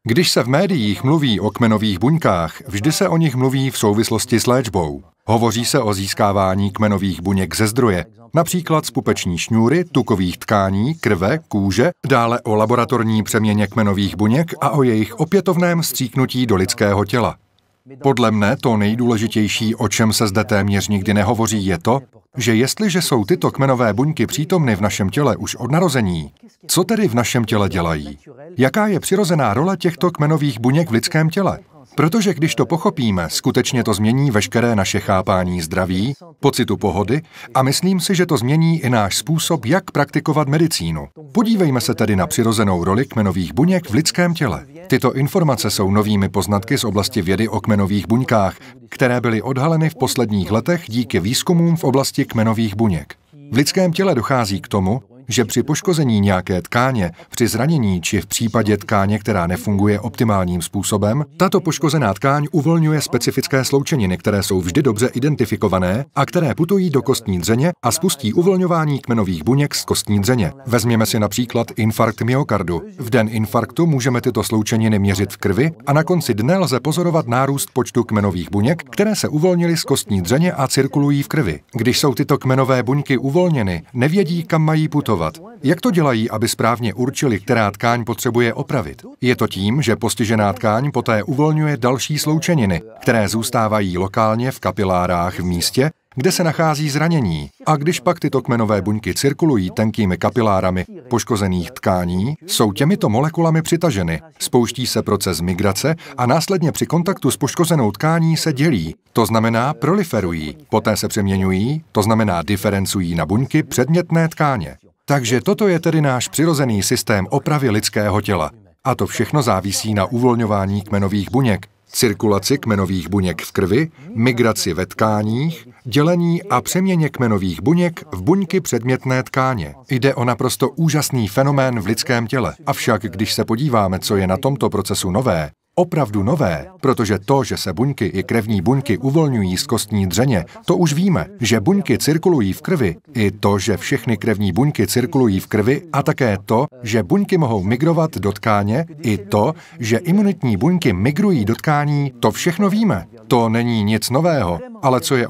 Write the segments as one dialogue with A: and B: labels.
A: Když se v médiích mluví o kmenových buňkách, vždy se o nich mluví v souvislosti s léčbou. Hovoří se o získávání kmenových buněk ze zdroje, například z pupeční šňůry, tukových tkání, krve, kůže, dále o laboratorní přeměně kmenových buněk a o jejich opětovném vstříknutí do lidského těla. Podle mne to nejdůležitější, o čem se zde téměř nikdy nehovoří, je to, že jestliže jsou tyto kmenové buňky přítomny v našem těle už od narození, co tedy v našem těle dělají? Jaká je přirozená role těchto kmenových buněk v lidském těle? Protože když to pochopíme, skutečně to změní veškeré naše chápání zdraví, pocitu pohody a myslím si, že to změní i náš způsob, jak praktikovat medicínu. Podívejme se tedy na přirozenou roli kmenových buněk v lidském těle. Tyto informace jsou novými poznatky z oblasti vědy o kmenových buňkách, které byly odhaleny v posledních letech díky výzkumům v oblasti kmenových buněk. V lidském těle dochází k tomu, že při poškození nějaké tkáně, při zranění či v případě tkáně, která nefunguje optimálním způsobem, tato poškozená tkáň uvolňuje specifické sloučeniny, které jsou vždy dobře identifikované a které putují do kostní dřeně a spustí uvolňování kmenových buněk z kostní dřeně. Vezměme si například infarkt myokardu. V den infarktu můžeme tyto sloučeniny měřit v krvi a na konci dne lze pozorovat nárůst počtu kmenových buněk, které se uvolnily z kostní dřeně a cirkulují v krvi. Když jsou tyto kmenové buňky uvolněny, nevědí, kam mají putovat. Jak to dělají, aby správně určili, která tkáň potřebuje opravit? Je to tím, že postižená tkáň poté uvolňuje další sloučeniny, které zůstávají lokálně v kapilárách v místě, kde se nachází zranění. A když pak tyto kmenové buňky cirkulují tenkými kapilárami poškozených tkání, jsou těmito molekulami přitaženy, spouští se proces migrace a následně při kontaktu s poškozenou tkání se dělí, to znamená proliferují, poté se přeměňují, to znamená diferencují na buňky předmětné tkáně. Takže toto je tedy náš přirozený systém opravy lidského těla. A to všechno závisí na uvolňování kmenových buněk, cirkulaci kmenových buněk v krvi, migraci ve tkáních, dělení a přeměně kmenových buněk v buňky předmětné tkáně. Jde o naprosto úžasný fenomén v lidském těle. Avšak když se podíváme, co je na tomto procesu nové, opravdu nové, protože to, že se buňky i krevní buňky uvolňují z kostní dřeně, to už víme, že buňky cirkulují v krvi, i to, že všechny krevní buňky cirkulují v krvi a také to, že buňky mohou migrovat do tkáně, i to, že imunitní buňky migrují do tkání, to všechno víme. To není nic nového, ale co je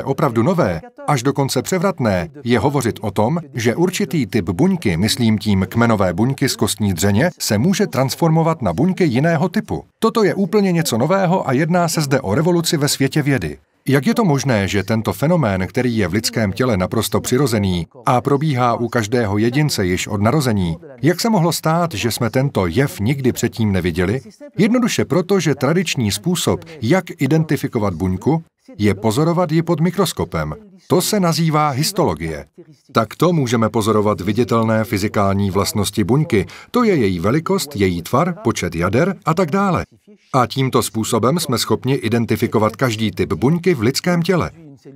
A: opravdu nové, až dokonce převratné, je hovořit o tom, že určitý typ buňky, myslím tím kmenové buňky z kostní dřeně, se může transformovat na buňky jiného typu. Toto je úplně něco nového a jedná se zde o revoluci ve světě vědy. Jak je to možné, že tento fenomén, který je v lidském těle naprosto přirozený a probíhá u každého jedince již od narození, jak se mohlo stát, že jsme tento jev nikdy předtím neviděli? Jednoduše proto, že tradiční způsob, jak identifikovat buňku, je pozorovat ji pod mikroskopem. To se nazývá histologie. Takto můžeme pozorovat viditelné fyzikální vlastnosti buňky, to je její velikost, její tvar, počet jader a tak dále. A tímto způsobem jsme schopni identifikovat každý typ buňky v lidském těle.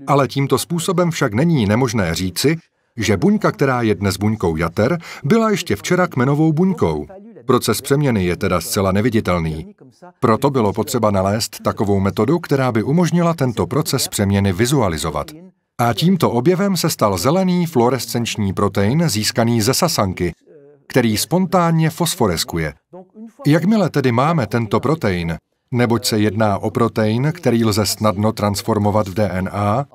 A: Ale tímto způsobem však není nemožné říci, že buňka, která je dnes buňkou jater, byla ještě včera kmenovou buňkou. Proces přeměny je teda zcela neviditelný. Proto bylo potřeba nalézt takovou metodu, která by umožnila tento proces přeměny vizualizovat. A tímto objevem se stal zelený fluorescenční protein získaný ze sasanky, který spontánně fosforeskuje. Jakmile tedy máme tento protein, neboť se jedná o protein, který lze snadno transformovat v DNA,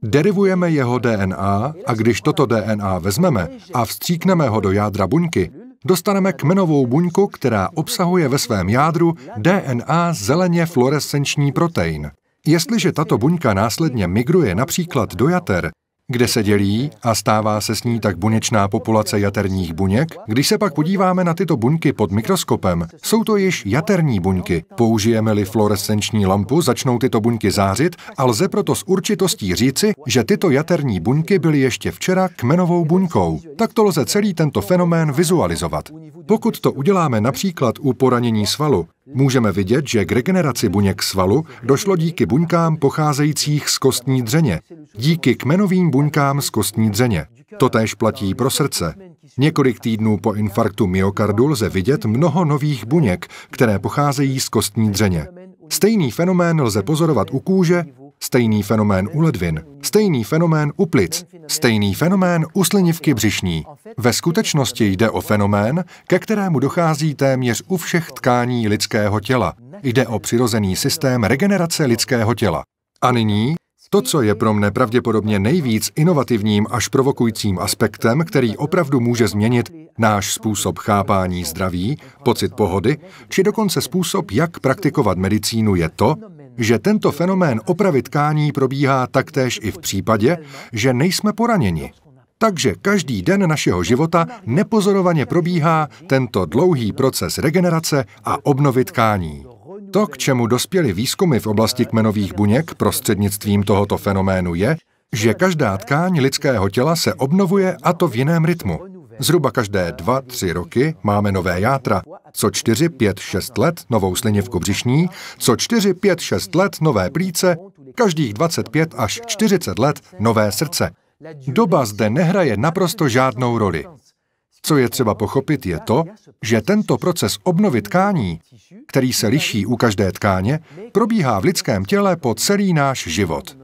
A: derivujeme jeho DNA a když toto DNA vezmeme a vstříkneme ho do jádra buňky, dostaneme kmenovou buňku, která obsahuje ve svém jádru DNA zeleně fluorescenční protein. Jestliže tato buňka následně migruje například do jater, kde se dělí a stává se s ní tak buněčná populace jaterních buněk, když se pak podíváme na tyto buňky pod mikroskopem, jsou to již jaterní buňky. Použijeme-li fluorescenční lampu, začnou tyto buňky zářit a lze proto s určitostí říci, že tyto jaterní buňky byly ještě včera kmenovou buňkou. Takto lze celý tento fenomén vizualizovat. Pokud to uděláme například u poranění svalu, můžeme vidět, že k regeneraci buněk svalu došlo díky buňkám pocházejících z kostní dřeně, díky kmenovým buňkám z kostní dřeně. Totéž platí pro srdce. Několik týdnů po infarktu myokardu lze vidět mnoho nových buněk, které pocházejí z kostní dřeně. Stejný fenomén lze pozorovat u kůže, stejný fenomén u ledvin, stejný fenomén u plic, stejný fenomén u slinivky břišní. Ve skutečnosti jde o fenomén, ke kterému dochází téměř u všech tkání lidského těla. Jde o přirozený systém regenerace lidského těla. A nyní to, co je pro mne pravděpodobně nejvíc inovativním až provokujícím aspektem, který opravdu může změnit náš způsob chápání zdraví, pocit pohody, či dokonce způsob, jak praktikovat medicínu, je to, že tento fenomén opravy tkání probíhá taktéž i v případě, že nejsme poraněni. Takže každý den našeho života nepozorovaně probíhá tento dlouhý proces regenerace a obnovy tkání. To, k čemu dospěly výzkumy v oblasti kmenových buněk prostřednictvím tohoto fenoménu je, že každá tkáň lidského těla se obnovuje, a to v jiném rytmu. Zhruba každé 2-3 roky máme nové játra, co 4, 5, 6 let novou slinivku břišní, co 4, 5, 6 let nové plíce, každých 25 až 40 let nové srdce. Doba zde nehraje naprosto žádnou roli. Co je třeba pochopit, je to, že tento proces obnovy tkání, který se liší u každé tkáně, probíhá v lidském těle po celý náš život.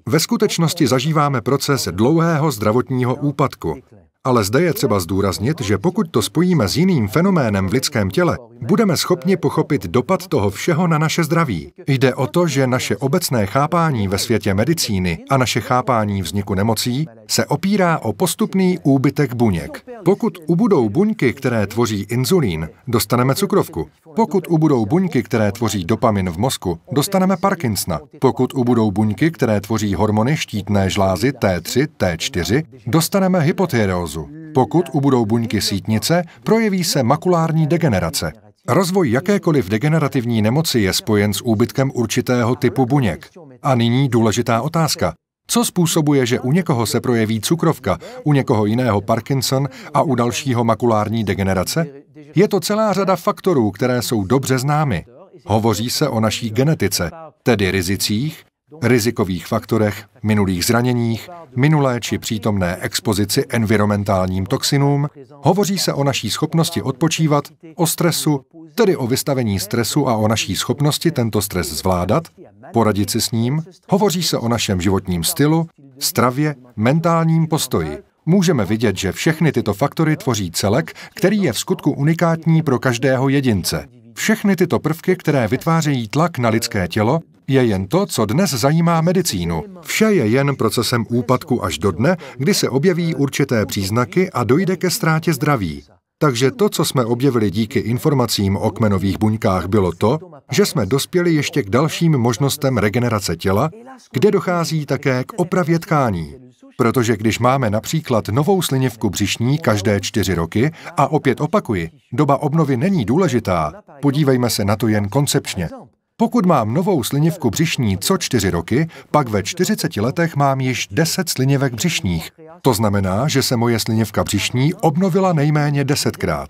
A: Ve skutečnosti zažíváme proces dlouhého zdravotního úpadku. Ale zde je třeba zdůraznit, že pokud to spojíme s jiným fenoménem v lidském těle, budeme schopni pochopit dopad toho všeho na naše zdraví. Jde o to, že naše obecné chápání ve světě medicíny a naše chápání vzniku nemocí se opírá o postupný úbytek buněk. Pokud ubudou buňky, které tvoří inzulín, dostaneme cukrovku. Pokud ubudou buňky, které tvoří dopamin v mozku, dostaneme Parkinsona. Pokud ubudou buňky, které tvoří hormony štítné žlázy T3, T4, dostaneme hypotyreózu. Pokud ubudou buňky sítnice, projeví se makulární degenerace. Rozvoj jakékoliv degenerativní nemoci je spojen s úbytkem určitého typu buněk. A nyní důležitá otázka. Co způsobuje, že u někoho se projeví cukrovka, u někoho jiného Parkinson a u dalšího makulární degenerace? Je to celá řada faktorů, které jsou dobře známy. Hovoří se o naší genetice, tedy rizicích, rizikových faktorech, minulých zraněních, minulé či přítomné expozici environmentálním toxinům, hovoří se o naší schopnosti odpočívat, o stresu, tedy o vystavení stresu a o naší schopnosti tento stres zvládat, poradit si s ním, hovoří se o našem životním stylu, stravě, mentálním postoji. Můžeme vidět, že všechny tyto faktory tvoří celek, který je vskutku unikátní pro každého jedince. Všechny tyto prvky, které vytvářejí tlak na lidské tělo, je jen to, co dnes zajímá medicínu. Vše je jen procesem úpadku až do dne, kdy se objeví určité příznaky a dojde ke ztrátě zdraví. Takže to, co jsme objevili díky informacím o kmenových buňkách, bylo to, že jsme dospěli ještě k dalším možnostem regenerace těla, kde dochází také k opravě tkání. Protože když máme například novou slinivku břišní každé 4 roky, a opět opakuji, doba obnovy není důležitá, podívejme se na to jen koncepčně. Pokud mám novou slinivku břišní co 4 roky, pak ve 40 letech mám již 10 slinivek břišních. To znamená, že se moje slinivka břišní obnovila nejméně 10krát.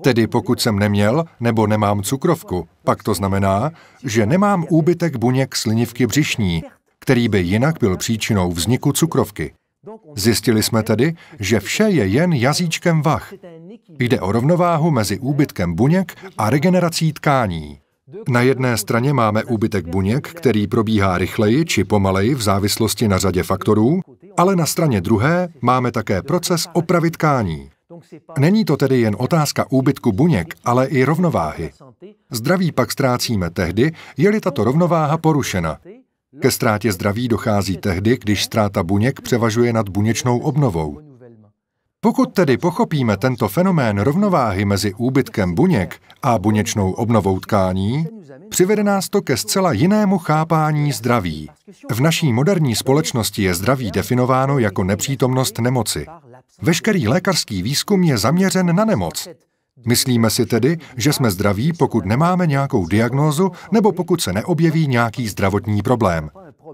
A: Tedy pokud jsem neměl nebo nemám cukrovku, pak to znamená, že nemám úbytek buněk slinivky břišní, který by jinak byl příčinou vzniku cukrovky. Zjistili jsme tedy, že vše je jen jazyčkem vah. Jde o rovnováhu mezi úbytkem buněk a regenerací tkání. Na jedné straně máme úbytek buněk, který probíhá rychleji či pomaleji v závislosti na řadě faktorů, ale na straně druhé máme také proces opravy tkání. Není to tedy jen otázka úbytku buněk, ale i rovnováhy. Zdraví pak ztrácíme tehdy, je-li tato rovnováha porušena. Ke ztrátě zdraví dochází tehdy, když ztráta buněk převažuje nad buněčnou obnovou. Pokud tedy pochopíme tento fenomén rovnováhy mezi úbytkem buněk a buněčnou obnovou tkání, přivede nás to ke zcela jinému chápání zdraví. V naší moderní společnosti je zdraví definováno jako nepřítomnost nemoci. Veškerý lékařský výzkum je zaměřen na nemoc. Myslíme si tedy, že jsme zdraví, pokud nemáme nějakou diagnózu nebo pokud se neobjeví nějaký zdravotní problém.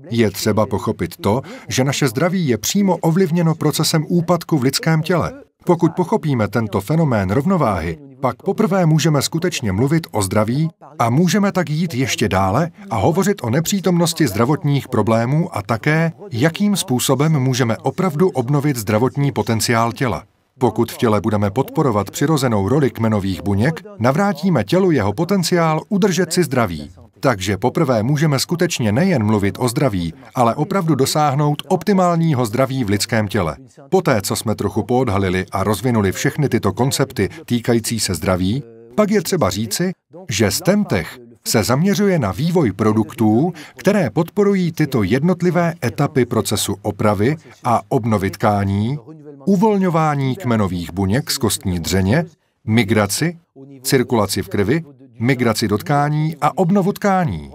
A: Je třeba pochopit to, že naše zdraví je přímo ovlivněno procesem úpadku v lidském těle. Pokud pochopíme tento fenomén rovnováhy, pak poprvé můžeme skutečně mluvit o zdraví a můžeme tak jít ještě dále a hovořit o nepřítomnosti zdravotních problémů a také, jakým způsobem můžeme opravdu obnovit zdravotní potenciál těla. Pokud v těle budeme podporovat přirozenou roli kmenových buněk, navrátíme tělu jeho potenciál udržet si zdraví. Takže poprvé můžeme skutečně nejen mluvit o zdraví, ale opravdu dosáhnout optimálního zdraví v lidském těle. Poté, co jsme trochu poodhalili a rozvinuli všechny tyto koncepty týkající se zdraví, pak je třeba říci, že STEMtech se zaměřuje na vývoj produktů, které podporují tyto jednotlivé etapy procesu opravy a obnovy tkání, uvolňování kmenových buněk z kostní dřeně, migraci, cirkulaci v krvi, migraci do tkání a obnovu tkání.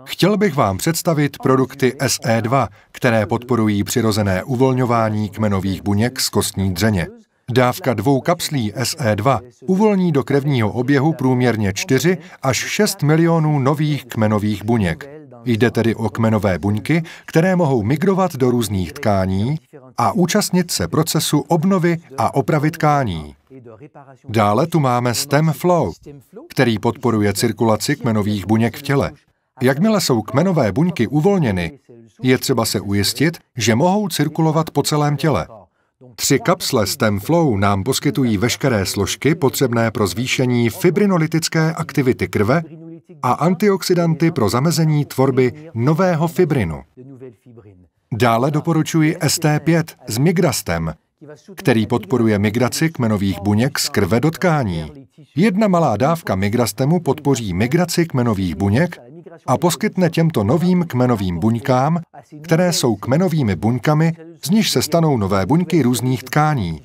A: Chtěl bych vám představit produkty SE2, které podporují přirozené uvolňování kmenových buněk z kostní dřeně. Dávka 2 kapslí SE2 uvolní do krevního oběhu průměrně 4 až 6 milionů nových kmenových buněk. Jde tedy o kmenové buňky, které mohou migrovat do různých tkání a účastnit se procesu obnovy a opravy tkání. Dále tu máme STEM Flow, který podporuje cirkulaci kmenových buněk v těle. Jakmile jsou kmenové buňky uvolněny, je třeba se ujistit, že mohou cirkulovat po celém těle. 3 kapsle STEM Flow nám poskytují veškeré složky potřebné pro zvýšení fibrinolytické aktivity krve a antioxidanty pro zamezení tvorby nového fibrinu. Dále doporučuji ST5 z Migrastem, který podporuje migraci kmenových buněk z krve do tkání. 1 malá dávka Migrastemu podpoří migraci kmenových buněk a poskytne těmto novým kmenovým buňkám, které jsou kmenovými buňkami, z nichž se stanou nové buňky různých tkání,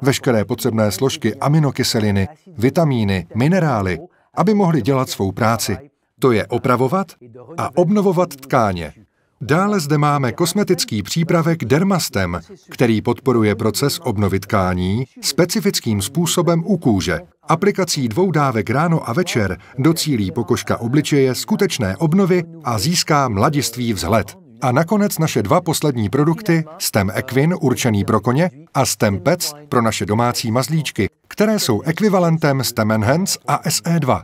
A: veškeré potřebné složky, aminokyseliny, vitamíny, minerály, aby mohly dělat svou práci. To je opravovat a obnovovat tkáně. Dále zde máme kosmetický přípravek Dermastem, který podporuje proces obnovy tkání specifickým způsobem u kůže. Aplikací 2 dávek ráno a večer docílí pokožka obličeje skutečné obnovy a získá mladistvý vzhled. A nakonec naše 2 poslední produkty, STEM Equin určený pro koně a STEM Pets pro naše domácí mazlíčky, které jsou ekvivalentem STEM Enhance a SE2.